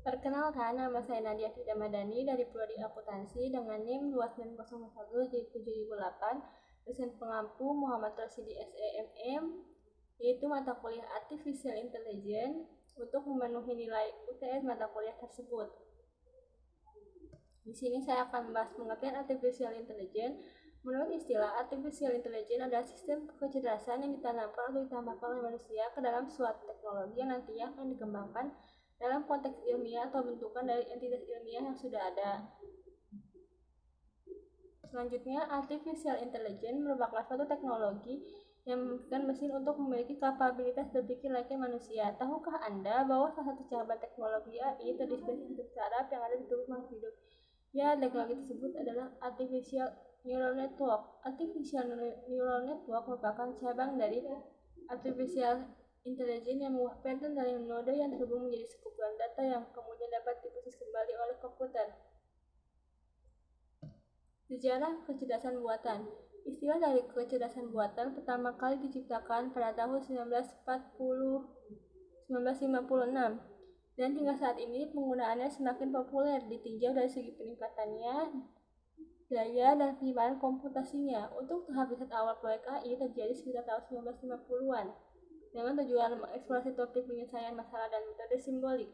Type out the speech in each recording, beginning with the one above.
Perkenalkan, nama saya Nadia Fida Madani dari Prodi Akuntansi dengan NIM 2901708, dosen pengampu Muhammad Rasidi SEMM, yaitu mata kuliah Artificial Intelligence untuk memenuhi nilai UTS mata kuliah tersebut. Di sini saya akan membahas pengertian Artificial Intelligence. Menurut istilah, Artificial Intelligence adalah sistem kecerdasan yang ditanamkan atau ditambahkan oleh manusia ke dalam suatu teknologi yang nantinya akan dikembangkan dalam konteks ilmiah atau bentukan dari entitas ilmiah yang sudah ada. Selanjutnya, Artificial Intelligence merupakan suatu teknologi yang memungkinkan mesin untuk memiliki kapabilitas berpikir layaknya manusia. Tahukah Anda bahwa salah satu cabang teknologi AI terinspirasi hidup saraf yang ada di tubuh makhluk hidup? Ya, teknologi tersebut adalah Artificial Neural Network. Artificial Neural Network merupakan cabang dari Artificial Intelligence yang mengubah pattern dari node yang terhubung menjadi sekumpulan data yang kemudian dapat diproses kembali oleh komputer. Sejarah kecerdasan buatan. Istilah dari kecerdasan buatan pertama kali diciptakan pada tahun 1956 dan hingga saat ini penggunaannya semakin populer ditinjau dari segi peningkatannya, daya dan penyimpanan komputasinya. Untuk tahap riset awal proyek AI terjadi sekitar tahun 1950-an dengan tujuan mengeksplorasi topik penyelesaian masalah dan metode simbolik.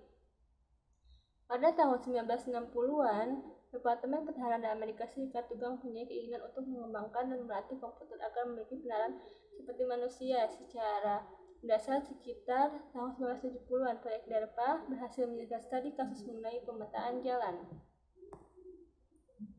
Pada tahun 1960-an, Departemen Pertahanan Amerika Serikat juga mempunyai keinginan untuk mengembangkan dan melatih komputer agar memiliki pendengaran seperti manusia. Secara dasar sekitar tahun 1970-an, proyek DARPA berhasil menyelesaikan studi kasus mengenai pemetaan jalan.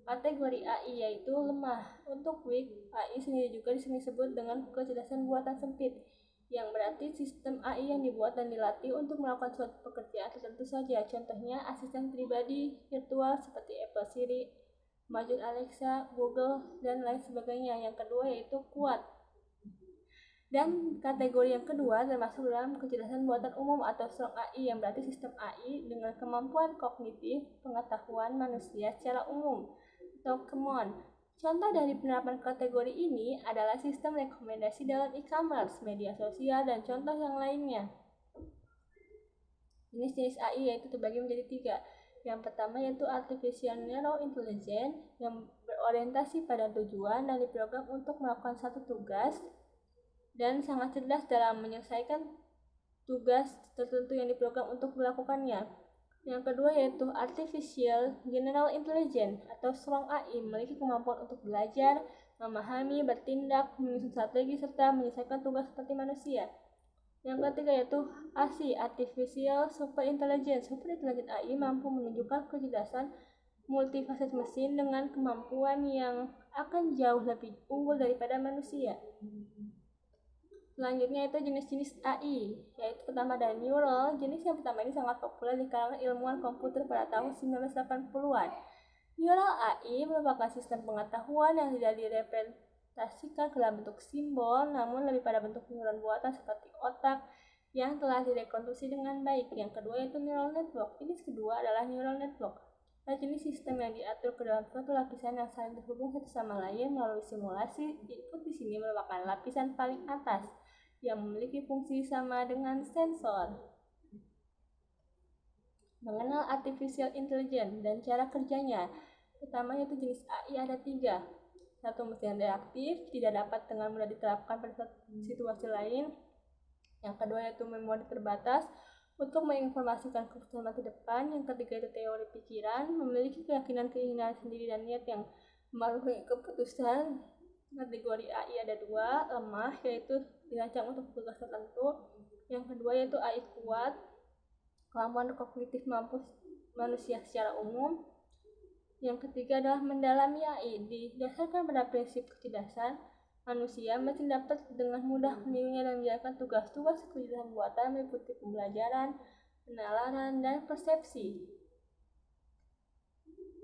Kategori AI yaitu lemah. Untuk weak, AI sendiri juga disebut dengan kecerdasan buatan sempit, yang berarti sistem AI yang dibuat dan dilatih untuk melakukan suatu pekerjaan tertentu saja. Contohnya asisten pribadi virtual seperti Apple Siri, Amazon Alexa, Google, dan lain sebagainya. Yang kedua yaitu kuat. Dan kategori yang kedua termasuk dalam kecerdasan buatan umum atau strong AI, yang berarti sistem AI dengan kemampuan kognitif pengetahuan manusia secara umum atau KEMON. Contoh dari penerapan kategori ini adalah sistem rekomendasi dalam e-commerce, media sosial, dan contoh yang lainnya. Jenis-jenis AI yaitu terbagi menjadi 3. Yang pertama yaitu Artificial Neural Intelligence yang berorientasi pada tujuan dan diprogram untuk melakukan satu tugas dan sangat cerdas dalam menyelesaikan tugas tertentu yang diprogram untuk melakukannya. Yang kedua yaitu Artificial General Intelligence atau Strong AI, memiliki kemampuan untuk belajar, memahami, bertindak, menyusun strategi, serta menyelesaikan tugas seperti manusia. Yang ketiga yaitu ASI, Artificial Super Intelligence. Super Intelligence AI mampu menunjukkan kecerdasan multifaset mesin dengan kemampuan yang akan jauh lebih unggul daripada manusia. Selanjutnya itu jenis-jenis AI, yaitu pertama ada neural. Jenis yang pertama ini sangat populer di kalangan ilmuwan komputer pada tahun 1980-an. Neural AI merupakan sistem pengetahuan yang tidak direpresentasikan ke dalam bentuk simbol, namun lebih pada bentuk neuron buatan seperti otak yang telah direkonstruksi dengan baik. Yang kedua yaitu neural network. Jenis kedua adalah neural network. Jenis sistem yang diatur ke dalam suatu lapisan yang saling terhubung satu sama lain melalui simulasi. Input di sini merupakan lapisan paling atas yang memiliki fungsi sama dengan sensor. Mengenal Artificial Intelligence dan cara kerjanya. Pertama yaitu jenis AI ada 3. Satu, mesin reaktif, tidak dapat dengan mudah diterapkan pada situasi lain. Yang kedua yaitu memori terbatas untuk menginformasikan keputusan masa depan. Yang ketiga itu teori pikiran, memiliki keyakinan sendiri dan niat yang mempengaruhi keputusan. Kategori AI ada 2, lemah yaitu dirancang untuk tugas tertentu. Yang kedua yaitu AI kuat, kemampuan kognitif mampu manusia secara umum. Yang ketiga adalah mendalami AI, didasarkan pada prinsip kecerdasan manusia, mesin dapat dengan mudah menirunya dan menjalankan tugas-tugas kecerdasan buatan meliputi pembelajaran, penalaran, dan persepsi.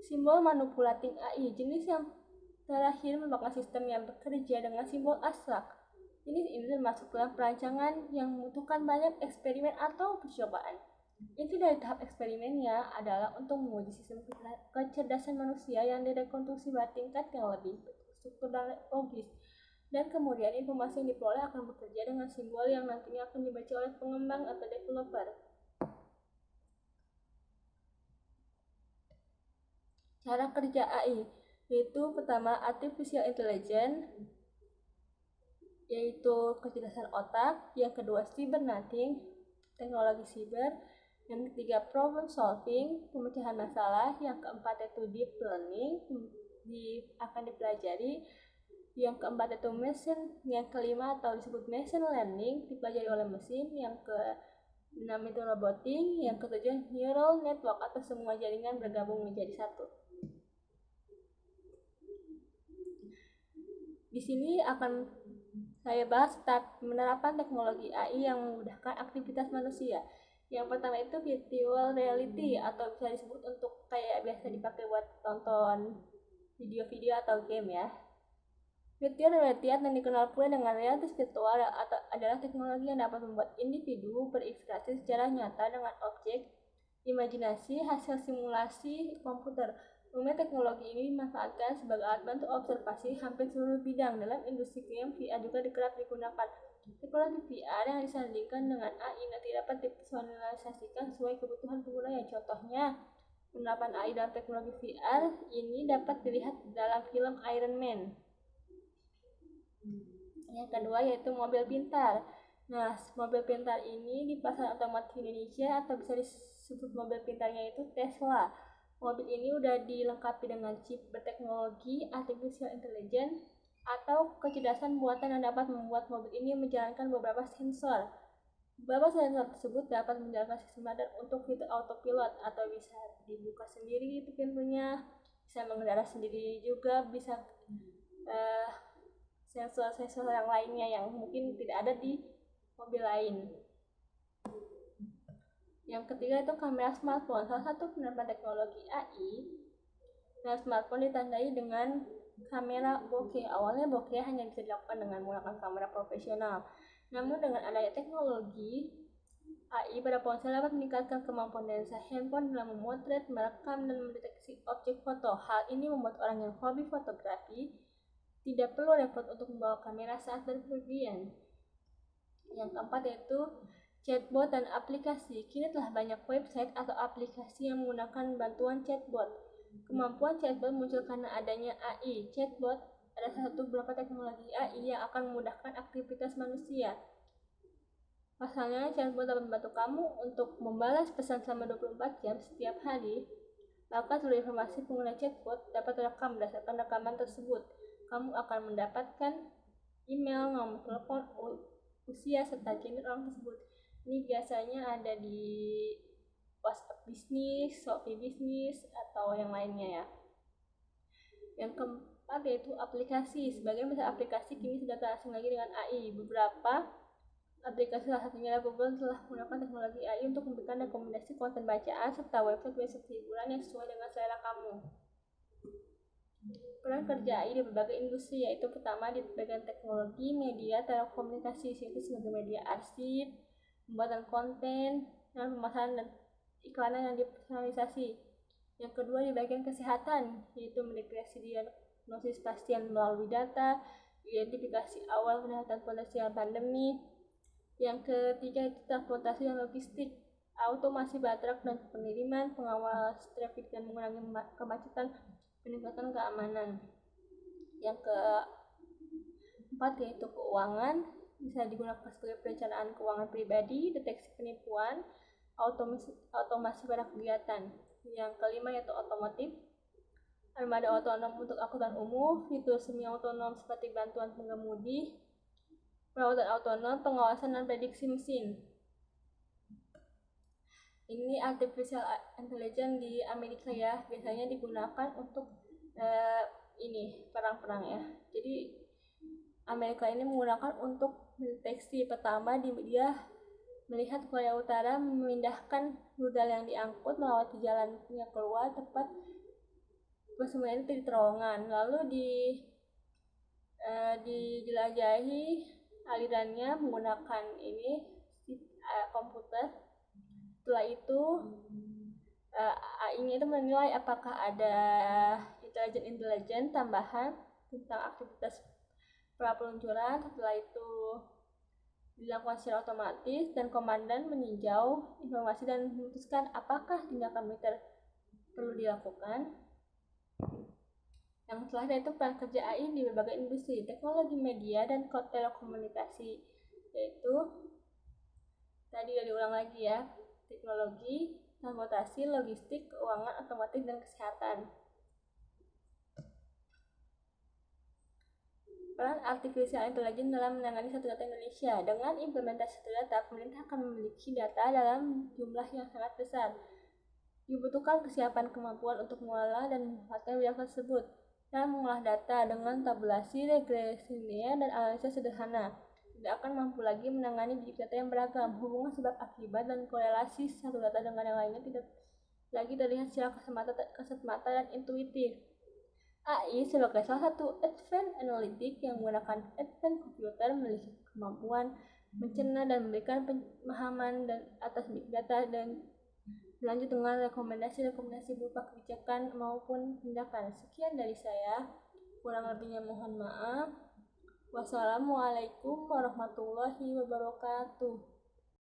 Simbol manipulating AI, jenis yang terakhir merupakan sistem yang bekerja dengan simbol abstrak. Jenis ini termasuk dalam perancangan yang membutuhkan banyak eksperimen atau percobaan. Inti dari tahap eksperimennya adalah untuk menguji sistem kecerdasan manusia yang direkonstruksi pada tingkat yang lebih struktur dan logis. Dan kemudian informasi yang diperoleh akan bekerja dengan simbol yang nantinya akan dibaca oleh pengembang atau developer. Cara kerja AI yaitu pertama artificial intelligence, yaitu kecerdasan otak. Yang kedua cybernetic, teknologi siber. Yang ketiga problem solving, pemecahan masalah. Yang keempat yaitu deep learning, akan dipelajari. Yang keempat itu yang kelima atau disebut machine learning, dipelajari oleh mesin. Yang keenam itu roboting. Yang ketujuh neural network atau semua jaringan bergabung menjadi satu. Di sini akan saya bahas penerapan teknologi AI yang memudahkan aktivitas manusia. Yang pertama itu virtual reality atau bisa disebut untuk kayak biasa dipakai buat tonton video-video atau game ya. Virtual reality yang dikenal pula dengan realitas virtual adalah teknologi yang dapat membuat individu berinteraksi secara nyata dengan objek imajinasi hasil simulasi komputer. Umumnya teknologi ini dimanfaatkan sebagai alat bantu observasi hampir seluruh bidang. Dalam industri game, VR juga kerap digunakan. Teknologi VR yang disandingkan dengan AI nanti dapat dipersonalisasikan sesuai kebutuhan penggunanya. Contohnya, penerapan AI dalam teknologi VR ini dapat dilihat dalam film Iron Man. Yang kedua yaitu mobil pintar. Nah, mobil pintar ini di pasar otomotif Indonesia atau bisa disebut mobil pintarnya itu Tesla. Mobil ini udah dilengkapi dengan chip berteknologi artificial intelligence atau kecerdasan buatan yang dapat membuat mobil ini menjalankan beberapa sensor. Beberapa sensor tersebut dapat menjalankan sistem radar untuk fitur autopilot atau bisa dibuka sendiri itu pintunya, bisa mengendara sendiri juga, bisa sensor-sensor yang lainnya yang mungkin tidak ada di mobil lain. Yang ketiga itu kamera smartphone. Salah satu penerapan teknologi AI, nah smartphone ditandai dengan kamera bokeh. Awalnya bokeh hanya bisa dilakukan dengan menggunakan kamera profesional. Namun dengan adanya teknologi AI pada ponsel dapat meningkatkan kemampuan lensa handphone dalam memotret, merekam, dan mendeteksi objek foto. Hal ini membuat orang yang hobi fotografi tidak perlu repot untuk membawa kamera saat berpergian. Yang keempat yaitu chatbot dan aplikasi. Kini telah banyak website atau aplikasi yang menggunakan bantuan chatbot. Kemampuan chatbot muncul karena adanya AI. Chatbot adalah salah satu beberapa teknologi AI yang akan memudahkan aktivitas manusia. Pasalnya, chatbot dapat membantu kamu untuk membalas pesan selama 24 jam setiap hari. Maka seluruh informasi pengguna chatbot dapat terekam berdasarkan rekaman tersebut. Kamu akan mendapatkan email, nomor telepon, usia, serta gender orang tersebut. Ini biasanya ada di WhatsApp bisnis, Shopee bisnis, atau yang lainnya ya. Yang keempat yaitu aplikasi. Sebagian besar aplikasi kini sudah tak asing lagi dengan AI. Beberapa aplikasi salah satunya adalah Google telah menggunakan teknologi AI untuk memberikan rekomendasi konten bacaan serta website hiburan yang sesuai dengan selera kamu. Peran kerja AI di berbagai industri yaitu pertama di bagian teknologi, media, telekomunikasi, yaitu sebagai media arsip, pembuatan konten, dan pemasaran dan iklanan yang dipersonalisasi. Yang kedua di bagian kesehatan, yaitu mendeteksi diagnosis pasien melalui data, identifikasi awal peningkatan potensial pandemi. Yang ketiga itu transportasi dan logistik, automasi baterai dan pengiriman, pengawal trafik dan mengurangi kemacetan, peningkatan keamanan. Yang keempat yaitu keuangan, bisa digunakan sebagai perencanaan keuangan pribadi, deteksi penipuan, otomasi pada kegiatan. Yang kelima yaitu otomotif, armada otonom untuk angkutan umum, fitur semi otonom seperti bantuan pengemudi, perawatan otonom, pengawasan dan prediksi mesin. Ini artificial intelligence di Amerika ya, biasanya digunakan untuk perang-perang ya. Jadi Amerika ini menggunakan untuk mendeteksi. Pertama dia melihat Korea Utara memindahkan rudal yang diangkut melewati jalannya keluar tepat persembunyian di terowongan, lalu dijelajahi alirannya menggunakan komputer. Setelah itu AI-nya itu menilai apakah ada intelijen tambahan tentang aktivitas peluncuran. Setelah itu dilakukan secara otomatis dan komandan meninjau informasi dan memutuskan apakah tindakan militer perlu dilakukan. Yang setelahnya itu peran kerja AI di berbagai industri, teknologi media dan telekomunikasi, yaitu tadi udah diulang lagi ya, teknologi, transportasi, logistik, keuangan, otomotif, dan kesehatan. Peran artificial intelligence dalam menangani satu data Indonesia. Dengan implementasi satu data, pemerintah akan memiliki data dalam jumlah yang sangat besar. Dibutuhkan kesiapan kemampuan untuk mengolah dan memanfaatkan data tersebut. Dalam mengolah data dengan tabulasi, regresi linear, dan analisis sederhana, tidak akan mampu lagi menangani big data yang beragam. Hubungan sebab akibat dan korelasi satu data dengan yang lainnya tidak lagi terlihat secara kasat mata dan intuitif. AI sebagai salah satu advanced analytic yang menggunakan advanced computer memiliki kemampuan mencerna dan memberikan pemahaman atas big data dan berlanjut dengan rekomendasi-rekomendasi berupa kebijakan maupun tindakan. Sekian dari saya, kurang lebihnya mohon maaf. Wassalamualaikum warahmatullahi wabarakatuh.